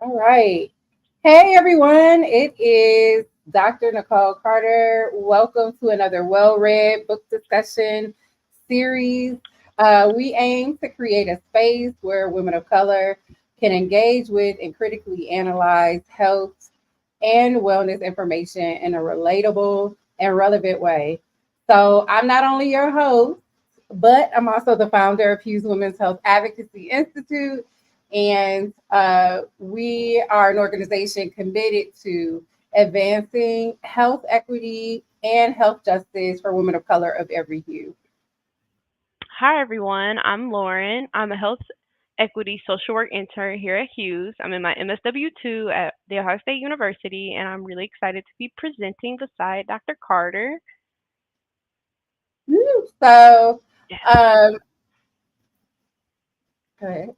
All right. Hey, everyone. It is Dr. Nicole Carter. Welcome to another well-read book discussion series. We aim to create a space where women of color can engage with and critically analyze health and wellness information in a relatable and relevant way. So, I'm not only your host, but I'm also the founder of Hughes Women's Health Advocacy Institute, and we are an organization committed to advancing health equity and health justice for women of color of every hue. Hi, everyone. I'm Lauren. I'm a health equity social work intern here at Hughes. I'm in my MSW2 at The Ohio State University, and I'm really excited to be presenting beside Dr. Carter. Woo. So, Yes. um, okay.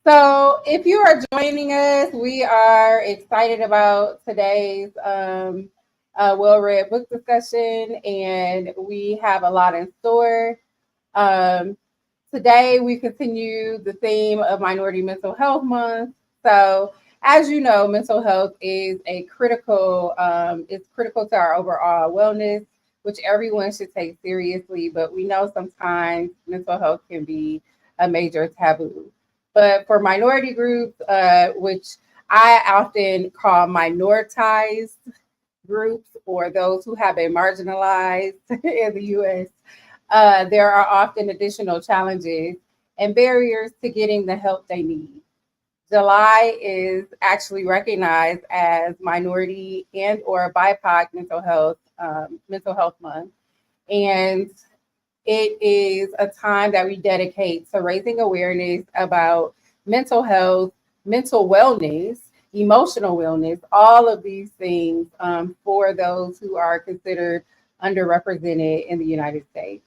So, if you are joining us, we are excited about today's well-read book discussion, and we have a lot in store. Um, Today, we continue the theme of Minority Mental Health Month. So, as you know, mental health is it's critical to our overall wellness, which everyone should take seriously. But we know sometimes mental health can be a major taboo. But for minority groups, which I often call minoritized groups or those who have been marginalized in the U.S., there are often additional challenges and barriers to getting the help they need. July is actually recognized as Minority and or BIPOC mental health month, and it is a time that we dedicate to raising awareness about mental health, mental wellness, emotional wellness, all of these things for those who are considered underrepresented in the United States.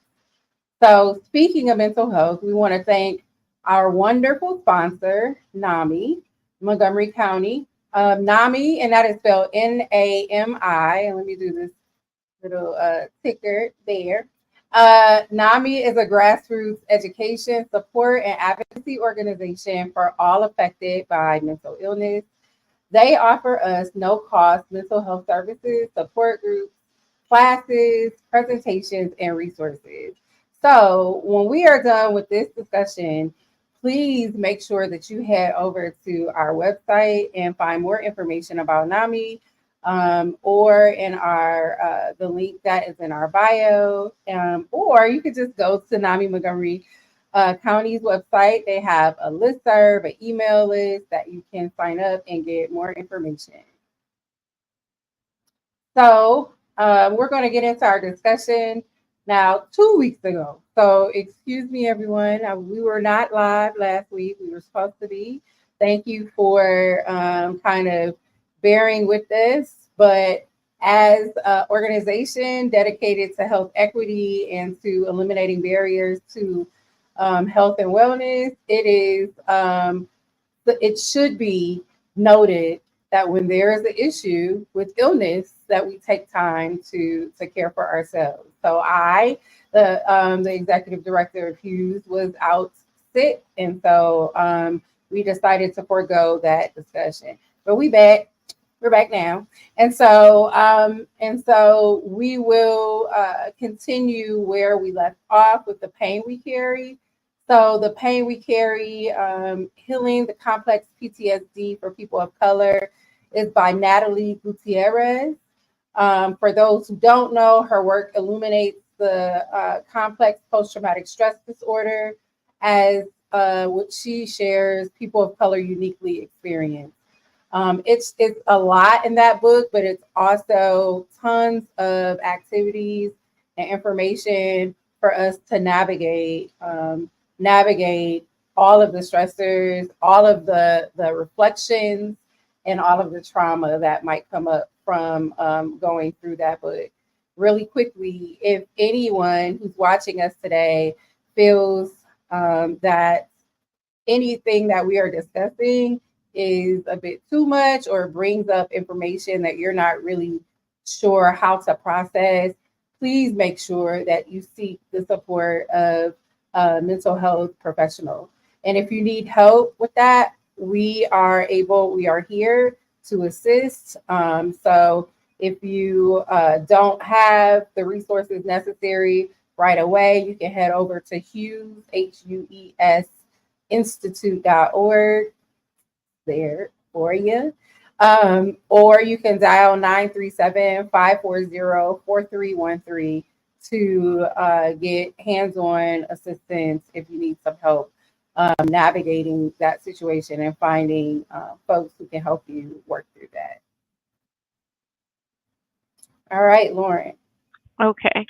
So, speaking of mental health, we want to thank our wonderful sponsor, NAMI, Montgomery County. NAMI, and that is spelled NAMI. And let me do this little ticker there. NAMI is a grassroots education, support, and advocacy organization for all affected by mental illness. They offer us no cost mental health services, support groups, classes, presentations, and resources. So, when we are done with this discussion, please make sure that you head over to our website and find more information about NAMI, or in our the link that is in our bio, or you could just go to NAMI Montgomery County's website. They have a listserv, an email list that you can sign up and get more information. So we're going to get into our discussion now. 2 weeks ago, so excuse me, everyone. We were not live last week. We were supposed to be. Thank you for kind of bearing with this. But as an organization dedicated to health equity and to eliminating barriers to health and wellness, it should be noted that when there is an issue with illness, that we take time to care for ourselves. So the executive director of Hughes, was out sick, and so we decided to forego that discussion. But we're back now, and so we will continue where we left off with the pain we carry. So the pain we carry, healing the complex PTSD for people of color, is by Natalie Gutierrez. For those who don't know, her work illuminates the complex post-traumatic stress disorder as what she shares people of color uniquely experience. It's a lot in that book, but it's also tons of activities and information for us to navigate all of the stressors, all of the reflections, and all of the trauma that might come up from going through that book. Really quickly, if anyone who's watching us today feels that anything that we are discussing is a bit too much or brings up information that you're not really sure how to process, please make sure that you seek the support of a mental health professional. And if you need help with that, we are here to assist. So if you don't have the resources necessary right away, you can head over to Hughes, Hues, institute.org there for you. Or you can dial 937-540-4313 to get hands on assistance if you need some help navigating that situation and finding folks who can help you work through that. All right, Lauren. Okay.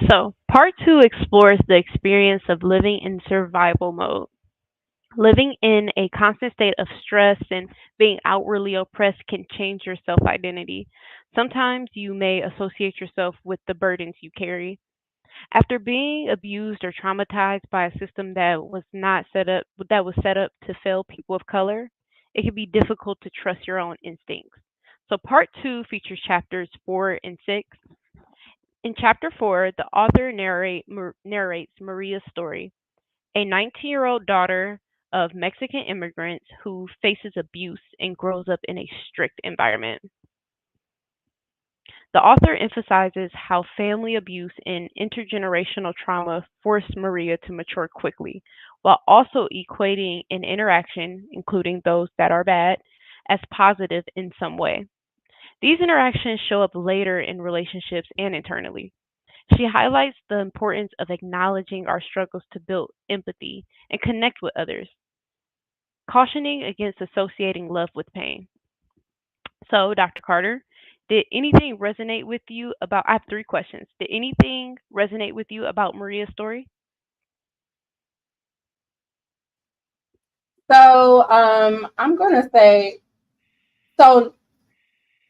So, part two explores the experience of living in survival mode. Living in a constant state of stress and being outwardly oppressed can change your self identity. Sometimes you may associate yourself with the burdens you carry. After being abused or traumatized by a system that was set up to fail people of color, it can be difficult to trust your own instincts. So part 2 features chapters 4 and 6. In chapter 4, the author narrates Maria's story, a 19-year-old daughter of Mexican immigrants who faces abuse and grows up in a strict environment. The author emphasizes how family abuse and intergenerational trauma forced Maria to mature quickly, while also equating an interaction, including those that are bad, as positive in some way. These interactions show up later in relationships and internally. She highlights the importance of acknowledging our struggles to build empathy and connect with others, cautioning against associating love with pain. So, Dr. Carter, did anything resonate with you about? I have three questions. Did anything resonate with you about Maria's story? So I'm gonna say so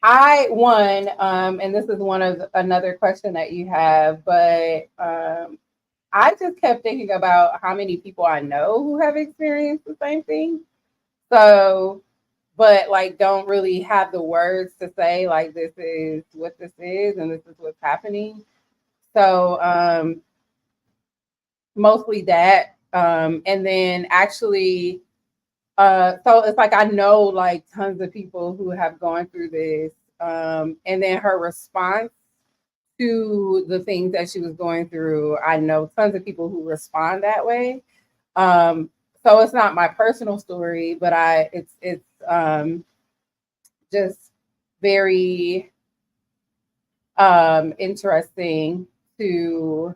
I one, and this is one of another question that you have, but I just kept thinking about how many people I know who have experienced the same thing. So, but like don't really have the words to say like this is what this is and this is what's happening. So mostly that. And then actually so it's like I know like tons of people who have gone through this. And then her response to the things that she was going through, I know tons of people who respond that way. Um, so it's not my personal story, but it's just very interesting to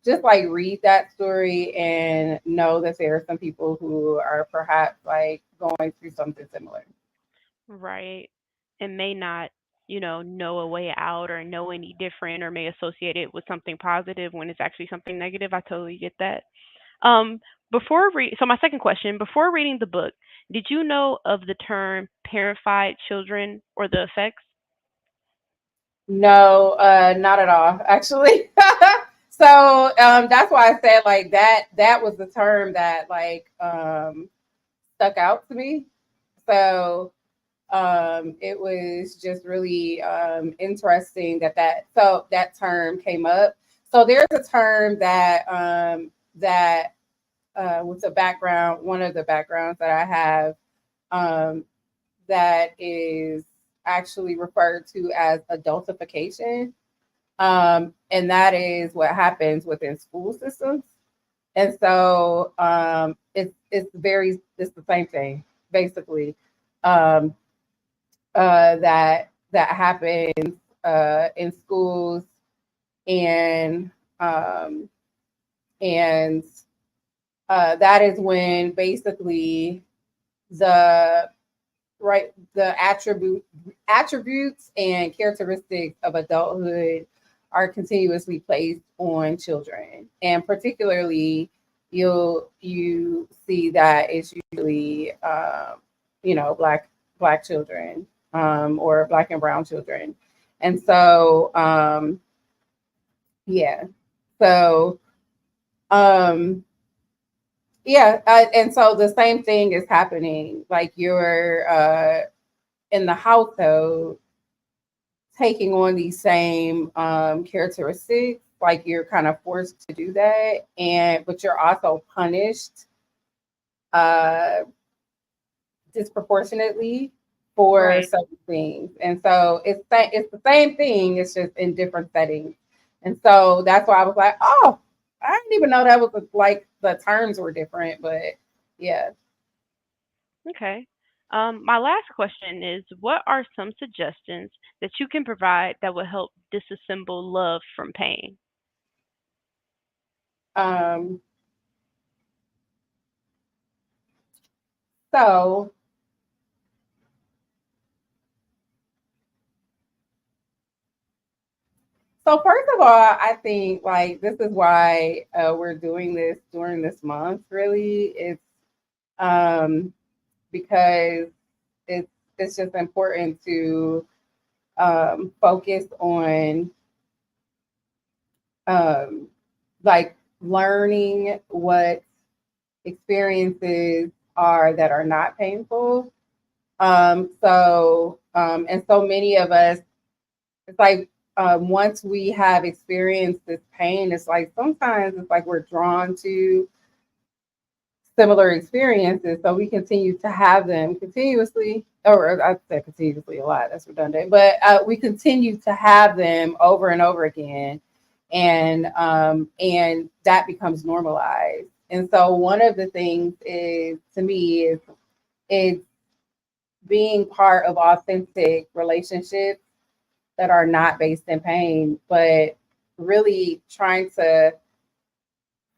just like read that story and know that there are some people who are perhaps like going through something similar. Right. And may not, know a way out or know any different or may associate it with something positive when it's actually something negative. I totally get that. Um, so my second question, before reading the book, did you know of the term parentified children or the effects? No, not at all, actually. So that's why I said like that was the term that like stuck out to me. So it was just really interesting that term came up. So there's a term that with the background, one of the backgrounds that I have um, that is actually referred to as adultification. And that is what happens within school systems. And so it's the same thing basically. Um, that happens in schools and um, and that is when basically the the attributes and characteristics of adulthood are continuously placed on children, and particularly you see that it's usually black children or black and brown children, and so yeah, so um, yeah, and so the same thing is happening. Like you're in the household taking on these same characteristics, like you're kind of forced to do that, and but you're also punished uh, disproportionately for Right. certain things. And so it's the same thing, it's just in different settings. And so that's why I was like, oh, I didn't even know that was like the terms were different, but yeah. Okay. My last question is, what are some suggestions that you can provide that will help disassemble love from pain? Um, so so first of all, I think like this is why we're doing this during this month. Really, it's um, because it's it's just important to focus on um, like learning what experiences are that are not painful. And so many of us, it's like once we have experienced this pain, it's like sometimes it's like we're drawn to similar experiences. So we continue to have them continuously, or I say continuously a lot, that's redundant, but we continue to have them over and over again. And that becomes normalized. And so one of the things is to me is being part of authentic relationships that are not based in pain, but really trying to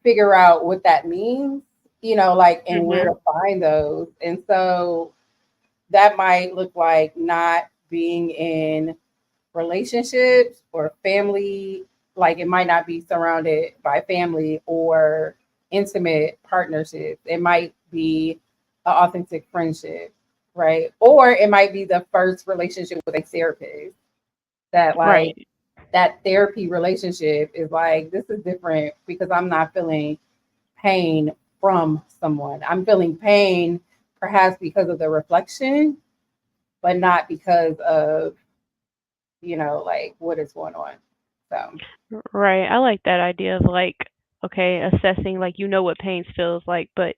figure out what that means, like, and where Mhm. to find those. And so that might look like not being in relationships or family, like it might not be surrounded by family or intimate partnerships. It might be an authentic friendship, right? Or it might be the first relationship with a therapist that like Right. that therapy relationship is like, this is different because I'm not feeling pain from someone. I'm feeling pain perhaps because of the reflection, but not because of, like what is going on. So, Right. I like that idea of like, okay, assessing like you know what pain feels like, but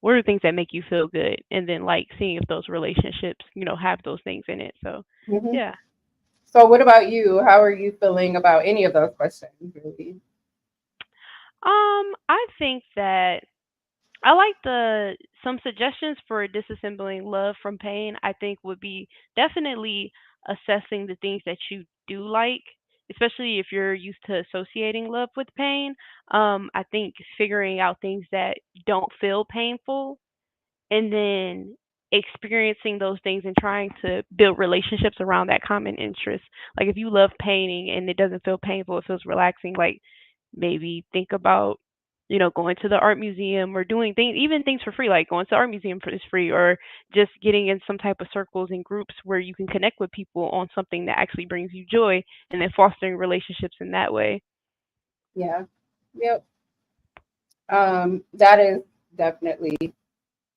what are things that make you feel good? And then like seeing if those relationships, have those things in it. So, mhm. yeah. So what about you? How are you feeling about any of those questions, really? I think that I like the some suggestions for disassembling love from pain. I think would be definitely assessing the things that you do like, especially if you're used to associating love with pain. I think figuring out things that don't feel painful and then experiencing those things and trying to build relationships around that common interest. Like if you love painting and it doesn't feel painful, it feels relaxing, like maybe think about going to the art museum or doing things, even things for free, like going to the art museum for is free, or just getting in some type of circles and groups where you can connect with people on something that actually brings you joy, and then fostering relationships in that way. Yeah. Yep. That is definitely.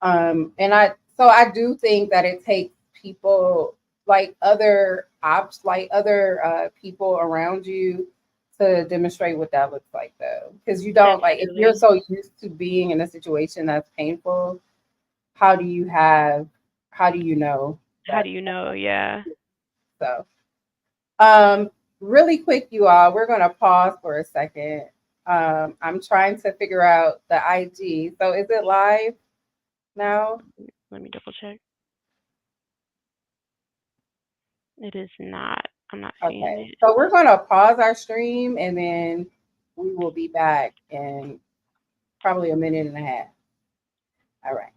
And I do think that it takes people like other ops, like other people around you to demonstrate what that looks like, though. Because you don't, like, if you're Definitely. so used to being in a situation that's painful, how do you have, how do you know How do that? you know? Yeah. So, um, really quick, you all, we're going to pause for a second. I'm trying to figure out the IG. So is it live now? Let me double check. It is not. I'm not seeing Okay. it. So we're going to pause our stream and then we will be back in probably a minute and a half. All right.